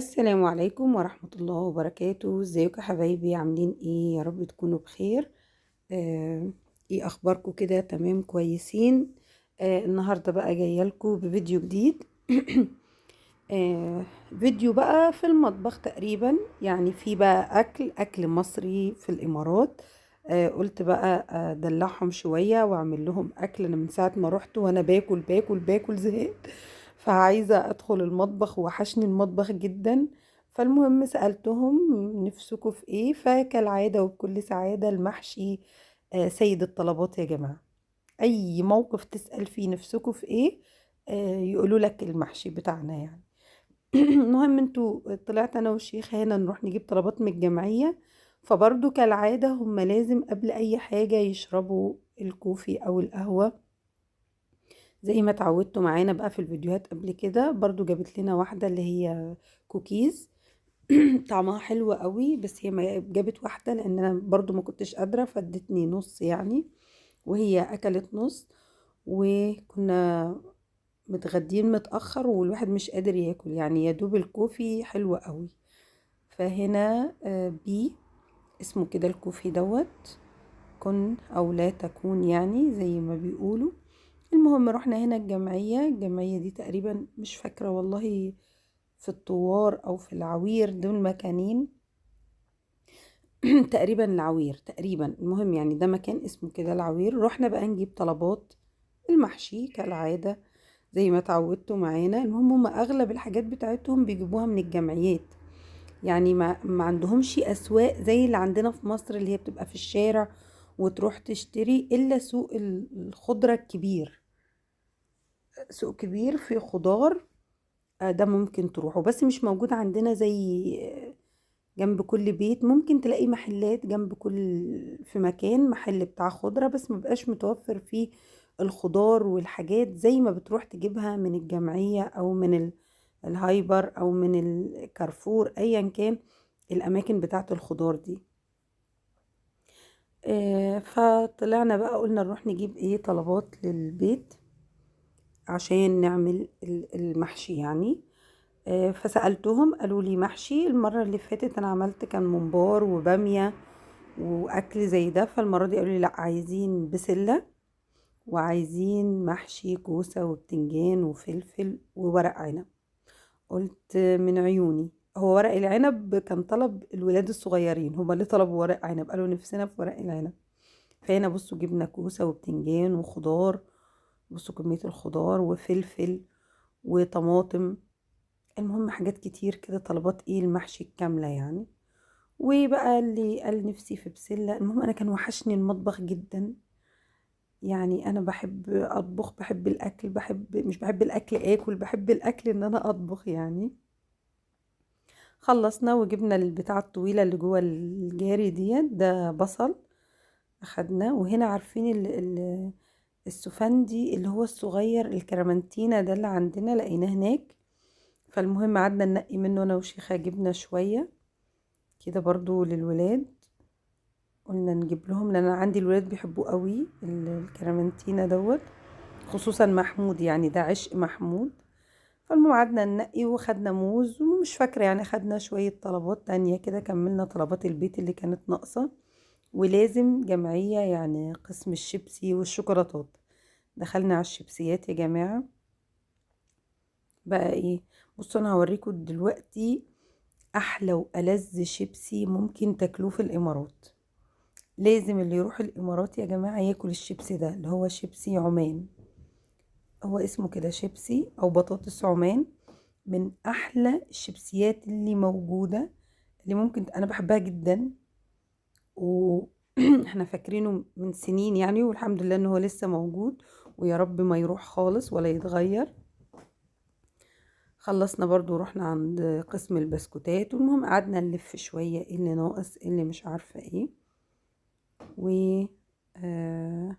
السلام عليكم ورحمة الله وبركاته. ازيكم يا حبايبي؟ عاملين ايه؟ يا رب تكونوا بخير. ايه اخباركم كده؟ تمام كويسين. النهاردة بقى جاية لكم بفيديو جديد. آه فيديو بقى في المطبخ تقريبا، يعني في بقى اكل مصري في الامارات. قلت بقى ادلعهم شوية واعمل لهم اكل. انا من ساعة ما رحت وانا باكل باكل باكل زهقت، فعايزة ادخل المطبخ، وحشني المطبخ جدا. فالمهم سألتهم نفسكوا في ايه، فكالعادة وبكل سعادة المحشي سيد الطلبات يا جماعة. اي موقف تسأل فيه نفسكوا في ايه، يقولوا لك المحشي بتاعنا يعني. المهم انتوا طلعت انا والشيخ هنا نروح نجيب طلبات من الجمعية. فبرضو كالعادة هم لازم قبل اي حاجة يشربوا الكوفي او القهوة، زي ما اتعودتوا معانا بقى في الفيديوهات قبل كده. برضو جابت لنا واحدة اللي هي كوكيز. طعمها حلو قوي، بس هي ما جابت واحدة لان انا برضو ما كنتش قادرة، فادتني نص يعني، وهي اكلت نص. وكنا متغدين متأخر والواحد مش قادر ياكل، يعني يا دوب الكوفي حلو قوي. فهنا بي اسمه كده الكوفي دوت، كن او لا تكون يعني زي ما بيقولوا. المهم رحنا هنا الجمعية دي تقريبا مش فاكرة والله، في الطوار او في العوير، دول مكانين. تقريبا العوير تقريبا. المهم يعني ده مكان اسمه كده العوير. رحنا بقى نجيب طلبات المحشي كالعادة زي ما اتعودتوا معانا. المهم هم اغلب الحاجات بتاعتهم بيجيبوها من الجمعيات، يعني ما عندهمش اسواق زي اللي عندنا في مصر اللي هي بتبقى في الشارع وتروح تشتري، الا سوق الخضرة الكبير. سوق كبير فيه خضار، ده ممكن تروحوا، بس مش موجود عندنا زي جنب كل بيت. ممكن تلاقي محلات جنب كل، في مكان محل بتاع خضرة، بس مبقاش متوفر فيه الخضار والحاجات زي ما بتروح تجيبها من الجمعية او من الهايبر او من الكارفور، ايا كان الاماكن بتاعت الخضار دي. فطلعنا بقى قلنا نروح نجيب ايه طلبات للبيت عشان نعمل المحشي يعني. فسألتهم قالوا لي محشي. المرة اللي فاتت انا عملت كان ممبار وبامية واكل زي ده، فالمرة دي قالوا لي لا، عايزين بسلة وعايزين محشي كوسة وبتنجان وفلفل وورق عنب. قلت من عيوني. هو ورق العنب كان طلب الولاد الصغيرين، هما اللي طلبوا ورق عنب، قالوا نفسنا في ورق العنب. فهنا بصوا جبنا كوسة وبتنجان وخضار، بصوا كمية الخضار وفلفل وطماطم. المهم حاجات كتير كده، طلبات ايه المحشي الكاملة يعني. وبقى اللي قال نفسي في بسلة. المهم انا كان وحشني المطبخ جدا، يعني انا بحب اطبخ، بحب الاكل، مش بحب الاكل اكل، بحب الاكل ان انا اطبخ يعني. خلصنا وجبنا البتاعة الطويلة اللي جوه الجاري ديت، ده بصل اخدناه. وهنا عارفين السفندي اللي هو الصغير الكرامنتينا ده اللي عندنا لقيناه هناك. فالمهم قعدنا ننقي منه انا وشيخة، جبنا شوية كده برضو للولاد. قلنا نجيب لهم لان انا عندي الولاد بيحبوه قوي الكرامنتينا دوت، خصوصا محمود، يعني ده عشق محمود. فالمهم قعدنا ننقي وخدنا موز، ومش فاكرة يعني خدنا شوية طلبات تانية كده، كملنا طلبات البيت اللي كانت ناقصة. ولازم جمعية يعني قسم الشيبسي والشوكولاتات. دخلنا على الشيبسيات يا جماعة. بقى ايه؟ بصوا انا هوريكم دلوقتي احلى والذ شيبسي ممكن تاكلوه في الامارات. لازم اللي يروح الامارات يا جماعة ياكل الشيبسي ده، اللي هو شيبسي عمان. هو اسمه كده شيبسي او بطاطس عمان. من احلى الشيبسيات اللي موجودة، اللي ممكن انا بحبها جدا. واحنا فاكرينه من سنين يعني، والحمد لله ان هو لسه موجود، ويا رب ما يروح خالص ولا يتغير. خلصنا برضو رحنا عند قسم البسكوتات، والمهم قعدنا نلف شوية ايه اللي ناقص ايه اللي مش عارفة ايه. و آه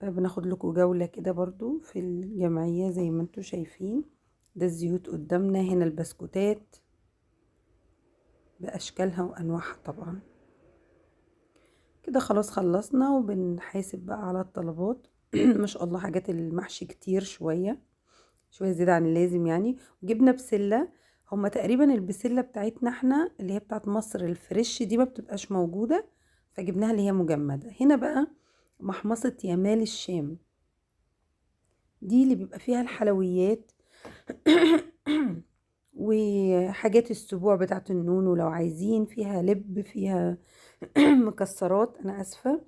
بناخد لكم جولة كده برضو في الجمعية زي ما انتوا شايفين. ده الزيوت قدامنا، هنا البسكوتات بأشكالها وأنواعها طبعا. كده خلاص خلصنا وبنحاسب بقى على الطلبات. ما شاء الله حاجات المحشي كتير شوية، شوية زيادة عن اللازم يعني. وجبنا بسلة، هما تقريبا البسلة بتاعتنا احنا اللي هي بتاعت مصر الفريش دي ما بتبقاش موجودة، فجبناها اللي هي مجمدة. هنا بقى محمصة يمال الشام، دي اللي بيبقى فيها الحلويات وحاجات السبوع بتاعت النونو لو عايزين، فيها لب، فيها مكسرات انا اسفة،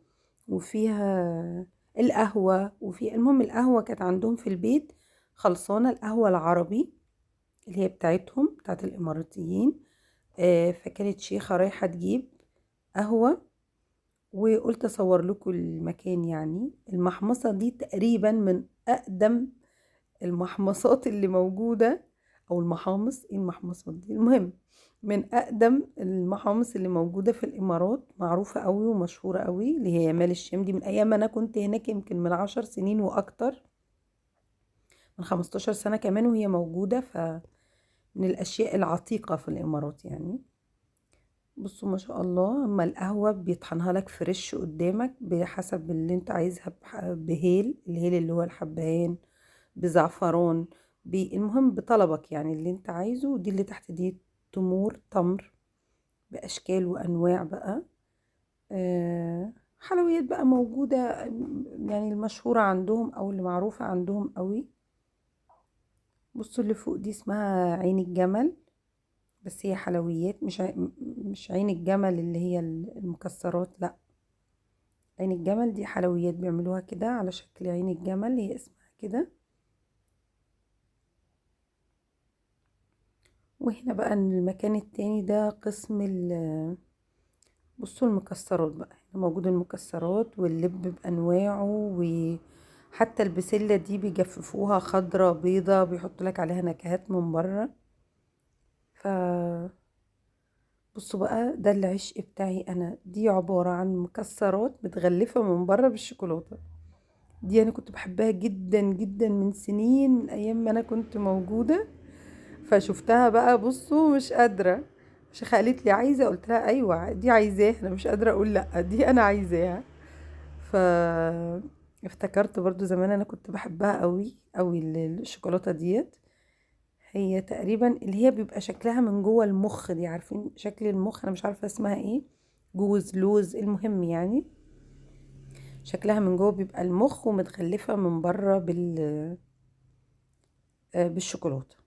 وفيها القهوة، وفي المهم القهوة كانت عندهم في البيت خلصانة، القهوة العربي اللي هي بتاعتهم بتاعت الاماراتيين. فكانت شيخة رايحة تجيب قهوة، وقلت اصور لكم المكان. يعني المحمصة دي تقريبا من اقدم المحمصات اللي موجودة، او المحامص، ايه المحمصات دي، المهم من اقدم المحامص اللي موجودة في الامارات، معروفة قوي ومشهورة قوي، اللي هي يمال الشام دي من ايام انا كنت هناك، يمكن من 10 سنين واكتر، من 15 سنة كمان وهي موجودة، فمن الاشياء العتيقة في الامارات يعني. بصوا ما شاء الله، اما القهوة بيطحنها لك فريش قدامك بحسب اللي انت عايزها، بهيل، الهيل اللي هو الحبهان، بزعفران، المهم بطلبك يعني اللي انت عايزه. ودي اللي تحت دي تمور تمر بأشكال وأنواع بقى. حلويات بقى موجودة، يعني المشهورة عندهم أو اللي معروفة عندهم قوي. بصوا اللي فوق دي اسمها عين الجمل، بس هي حلويات، مش عين الجمل اللي هي المكسرات، لا، عين الجمل دي حلويات بيعملوها كده على شكل عين الجمل، هي اسمها كده. وهنا بقى المكان التاني ده قسم بصوا المكسرات بقى، هنا موجود المكسرات واللب بأنواعه، وحتى البسلة دي بيجففوها خضرة بيضة، بيحطوا لك عليها نكهات من بره. ف بصوا بقى ده العشق بتاعي انا، دي عبارة عن مكسرات متغلفة من بره بالشوكولاتة. دي انا كنت بحبها جدا جدا من سنين، من ايام ما انا كنت موجودة، فشفتها بقى بصوا مش قادرة. شيخة قالت لي عايزة، قلت لها ايوه دي عايزاها، انا مش قادرة اقول لا، دي انا عايزاها. ف افتكرت برضو زمان انا كنت بحبها قوي قوي الشوكولاتة ديت. هي تقريبا اللي هي بيبقى شكلها من جوه المخ دي، عارفين شكل المخ، انا مش عارفة اسمها ايه، جوز لوز، المهم يعني شكلها من جوه بيبقى المخ، ومتغلفة من بره بالشوكولاتة.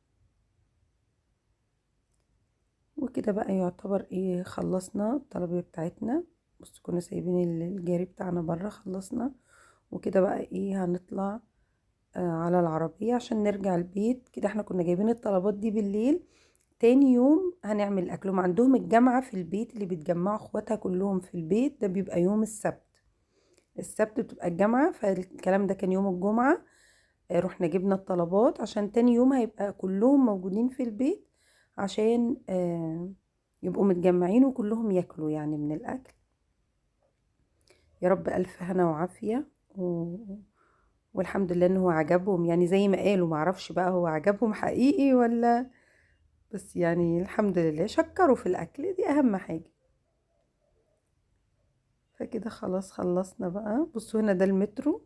وكده بقى يعتبر ايه، خلصنا الطلبية بتاعتنا. بس كنا سايبين الجاري بتاعنا بره، خلصنا. وكده بقى ايه، هنطلع على العربية عشان نرجع البيت. كده احنا كنا جايبين الطلبات دي بالليل، تاني يوم هنعمل اكلهم. عندهم الجامعة في البيت، اللي بيتجمعوا اخواتها كلهم في البيت، ده بيبقى يوم السبت. السبت بتبقى الجامعة، فالكلام ده كان يوم الجمعة. رحنا جبنا الطلبات عشان تاني يوم هيبقى كلهم موجودين في البيت، عشان يبقوا متجمعين وكلهم ياكلوا يعني من الأكل. يا رب ألف هنا وعافية. والحمد لله إن هو عجبهم، يعني زي ما قالوا، معرفش بقى هو عجبهم حقيقي ولا، بس يعني الحمد لله شكروا في الأكل، دي أهم حاجة. فكده خلاص خلصنا بقى. بصوا هنا ده المترو،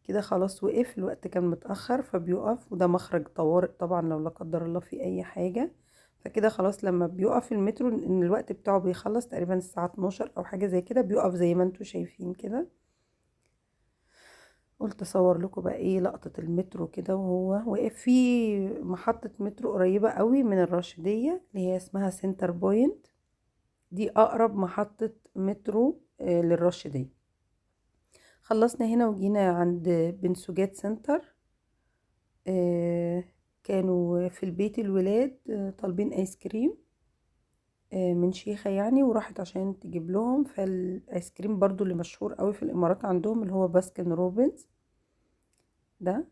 كده خلاص وقف، الوقت كان متأخر فبيقف، وده مخرج طوارئ طبعا لو لا قدر الله في اي حاجة. فكده خلاص لما بيقف المترو، ان الوقت بتاعه بيخلص تقريبا الساعة 12 او حاجة زي كده، بيقف زي ما انتوا شايفين كده. قلت اصور لكم بقى ايه لقطة المترو كده وهو واقف في محطة مترو قريبة قوي من الراشدية، اللي هي اسمها سنتر بوينت، دي اقرب محطة مترو للراشدية. خلصنا هنا وجينا عند بنسوجات سنتر. آه، كانوا في البيت الولاد طالبين ايس كريم من شيخة يعني، وراحت عشان تجيب لهم. فالايس كريم برضو اللي مشهور قوي في الامارات عندهم اللي هو باسكن روبنز ده.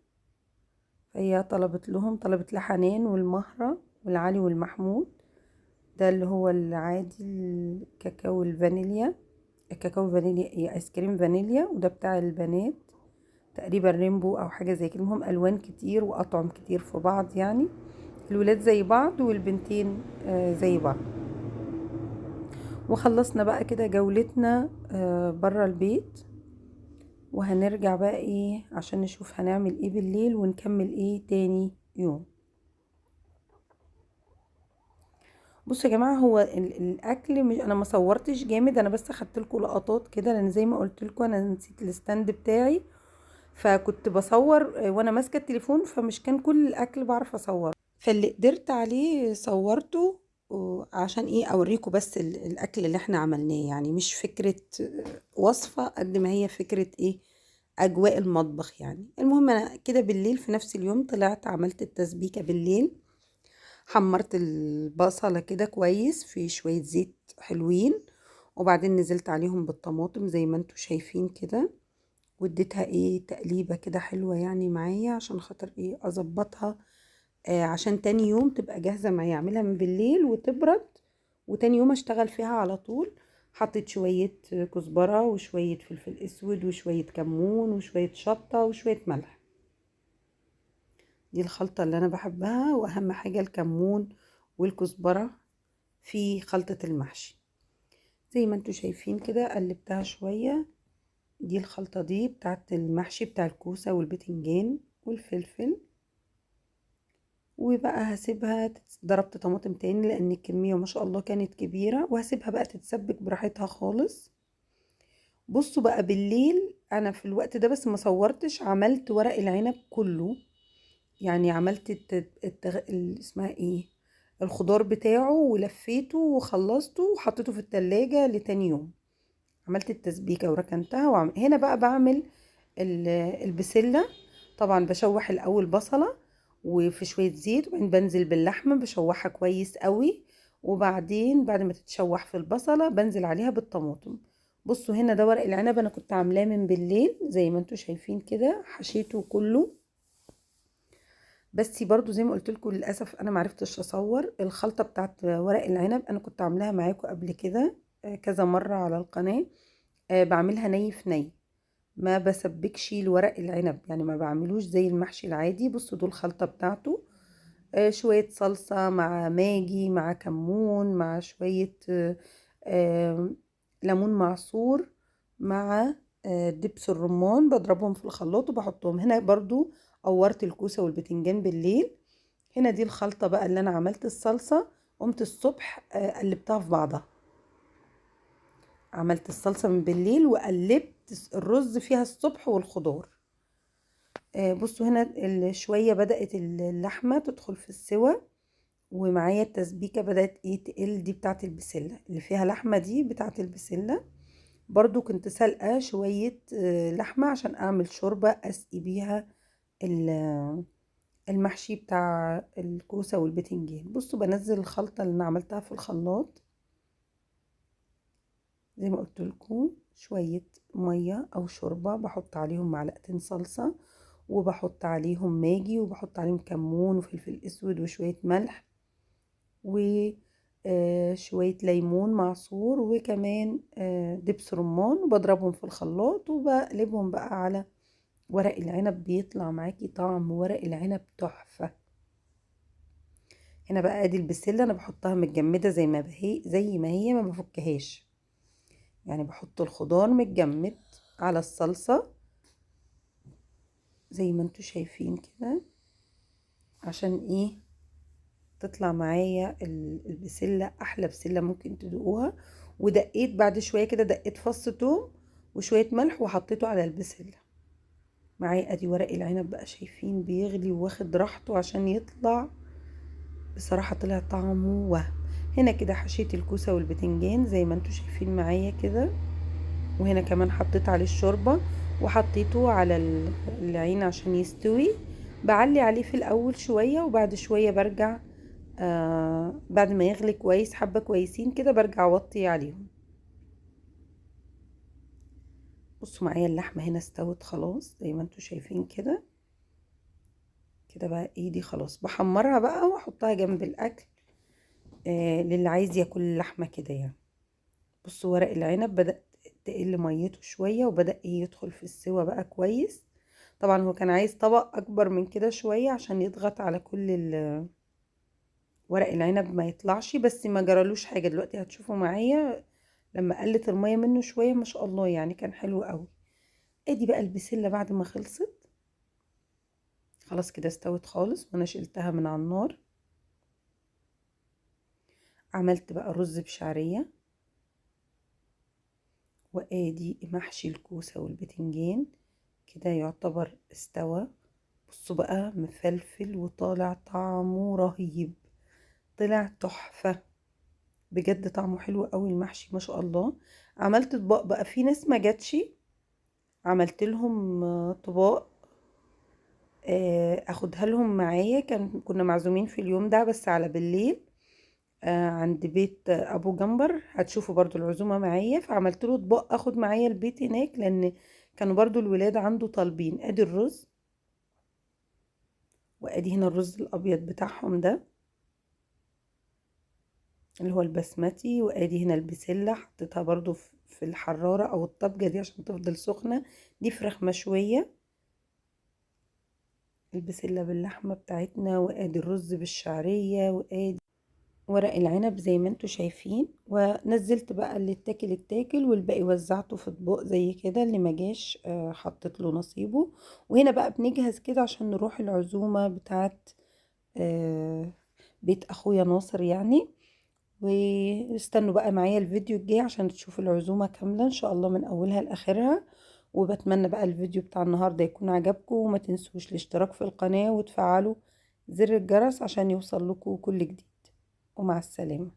فهي طلبت لهم، طلبت لحنان والمهرة والعلي والمحمود، ده اللي هو العادي، الكاكاو الفانيليا، الكاكاو فانيليا، ايه، ايس كريم فانيليا، وده بتاع البنات تقريبا ريمبو او حاجة زي كده. المهم الوان كتير واطعم كتير في بعض يعني، الولاد زي بعض والبنتين زي بعض. وخلصنا بقى كده جولتنا برا البيت. وهنرجع بقى ايه عشان نشوف هنعمل ايه بالليل ونكمل ايه تاني يوم. بصوا يا جماعه، هو الاكل مش انا ما صورتش جامد، انا بس اخدت لكم لقطات كده لان زي ما قلت لكم انا نسيت الستاند بتاعي، فكنت بصور وانا ماسكه التليفون، فمش كان كل الاكل بعرف اصور، فاللي قدرت عليه صورته. عشان ايه اوريكم بس الاكل اللي احنا عملناه، يعني مش فكره وصفه قد ما هي فكره ايه اجواء المطبخ. يعني المهم انا كده بالليل في نفس اليوم طلعت عملت التسبيكه بالليل، حمرت البصلة كده كويس في شوية زيت حلوين، وبعدين نزلت عليهم بالطماطم زي ما انتوا شايفين كده، واديتها ايه تقليبة كده حلوة يعني معايا عشان خاطر ايه اظبطها، عشان تاني يوم تبقى جاهزة معايا، اعملها من بالليل وتبرد وتاني يوم اشتغل فيها على طول. حطيت شوية كزبرة وشوية فلفل اسود وشوية كمون وشوية شطة وشوية ملح. دي الخلطة اللي انا بحبها، واهم حاجة الكمون والكزبرة في خلطة المحشي. زي ما انتوا شايفين كده قلبتها شوية. دي الخلطة دي بتاعت المحشي بتاع الكوسة والبتنجان والفلفل. وبقى هسيبها ضربت طماطم تاني لان الكمية ما شاء الله كانت كبيرة، وهسيبها بقى تتسبك براحتها خالص. بصوا بقى بالليل انا في الوقت ده بس ما صورتش، عملت ورق العنب كله، يعني عملت اسمها ايه الخضار بتاعه ولفيته وخلصته وحطيته في التلاجة لتاني يوم. عملت التسبيكة وركنتها هنا بقى بعمل البسلة. طبعا بشوح الاول بصلة وفي شوية زيت، وبعدين بنزل باللحمة بشوحها كويس قوي، وبعدين بعد ما تتشوح في البصلة بنزل عليها بالطماطم. بصوا هنا ده ورق العنب انا كنت عاملاه من بالليل زي ما انتوا شايفين كده، حشيته كله. بس برضو زي ما قلت لكم للاسف انا معرفتش اصور الخلطة بتاعت ورق العنب، انا كنت عاملاها معاكم قبل كده كذا مرة على القناة. بعملها ني في ني، ما بسبكش الورق العنب، يعني ما بعملوش زي المحشي العادي. بصوا دول الخلطة بتاعته، شوية صلصة مع ماجي مع كمون مع شوية ليمون معصور مع دبس الرمان، بضربهم في الخلاط وبحطهم هنا. برضو قورت الكوسة والبتنجان بالليل. هنا دي الخلطة بقى اللي انا عملت الصلصة، قمت الصبح قلبتها في بعضها. عملت الصلصة من بالليل وقلبت الرز فيها الصبح والخضار. بصوا هنا شوية بدأت اللحمة تدخل في السوا، ومعايا التسبيكة بدأت ايه تقل، دي بتاعت البسلة اللي فيها لحمة، دي بتاعت البسلة. برضو كنت سلقة شوية لحمة عشان اعمل شوربة اسقي بيها المحشي بتاع الكوسة والبتنجان. بصوا بنزل الخلطة اللي انا عملتها في الخلاط زي ما قلت لكم، شوية مية او شوربة، بحط عليهم معلقتين صلصة، وبحط عليهم ماجي، وبحط عليهم كمون وفلفل اسود وشوية ملح وشوية ليمون معصور، وكمان دبس رمان، وبضربهم في الخلاط وبقلبهم بقى على ورق العنب. بيطلع معاكي طعم ورق العنب تحفة. هنا بقى ادي البسلة انا بحطها متجمدة زي ما هي ما بفكهاش، يعني بحط الخضار متجمد على الصلصة زي ما انتوا شايفين كده، عشان ايه تطلع معايا البسلة احلى بسلة ممكن تدوقوها. ودقيت بعد شوية كده، دقيت فص توم وشوية ملح وحطيته على البسلة. معايا ادي ورق العنب بقى شايفين بيغلي واخد راحته عشان يطلع، بصراحة طلع طعمه وهم. هنا كده حشيت الكوسة والبتنجان زي ما انتوا شايفين معايا كده، وهنا كمان حطيت عليه الشوربة وحطيته على العين عشان يستوي. بعلي عليه في الاول شوية، وبعد شوية برجع بعد ما يغلي كويس حبة كويسين كده برجع اوطي عليهم. بصوا معايا اللحمة هنا استوت خلاص زي ما انتوا شايفين كده. كده بقى ايدي خلاص بحمرها بقى واحطها جنب الاكل للي عايز ياكل اللحمة كده يعني. بصوا ورق العنب بدأ تقل ميته شوية، وبدأ ايه يدخل في السوا بقى كويس. طبعا هو كان عايز طبق اكبر من كده شوية عشان يضغط على كل ورق العنب ما يطلعش، بس ما جرالوش حاجة. دلوقتي هتشوفوا معايا لما قلت المية منه شوية ما شاء الله يعني كان حلو قوي. ادي بقى البسلة بعد ما خلصت خلاص كده استوت خالص وانا شلتها من على النار. عملت بقى رز بشعرية، وادي محشي الكوسة والبتنجان كده يعتبر استوى. بصوا بقى مفلفل وطالع طعمه رهيب، طلع تحفة بجد، طعمه حلو قوي المحشي ما شاء الله. عملت اطباق بقى، في ناس ما جاتش عملت لهم طباق اخدها لهم معايا. كنا معزومين في اليوم ده بس على بالليل عند بيت ابو جنبر، هتشوفوا برضو العزومة معايا. فعملت له اطباق اخد معايا البيت هناك، لان كانوا برضو الولاد عنده طالبين. ادي الرز، وادي هنا الرز الابيض بتاعهم ده اللي هو البسمتي، وادي هنا البسلة حطيتها برضو في الحرارة او الطبجة دي عشان تفضل سخنة. دي فراخ مشوية، البسلة باللحمة بتاعتنا، وادي الرز بالشعرية، وادي ورق العنب زي ما انتوا شايفين. ونزلت بقى اللي اتاكل اتاكل، والباقي وزعته في اطباق زي كده. اللي ما جاش حطيت له نصيبه. وهنا بقى بنجهز كده عشان نروح العزومة بتاعت آه، بيت اخويا ناصر يعني. واستنوا بقى معايا الفيديو الجاي عشان تشوفوا العزومة كاملة ان شاء الله من اولها لاخرها. وبتمنى بقى الفيديو بتاع النهاردة يكون عجبكم، وما تنسوش الاشتراك في القناة وتفعلوا زر الجرس عشان يوصل لكم كل جديد. ومع السلامة.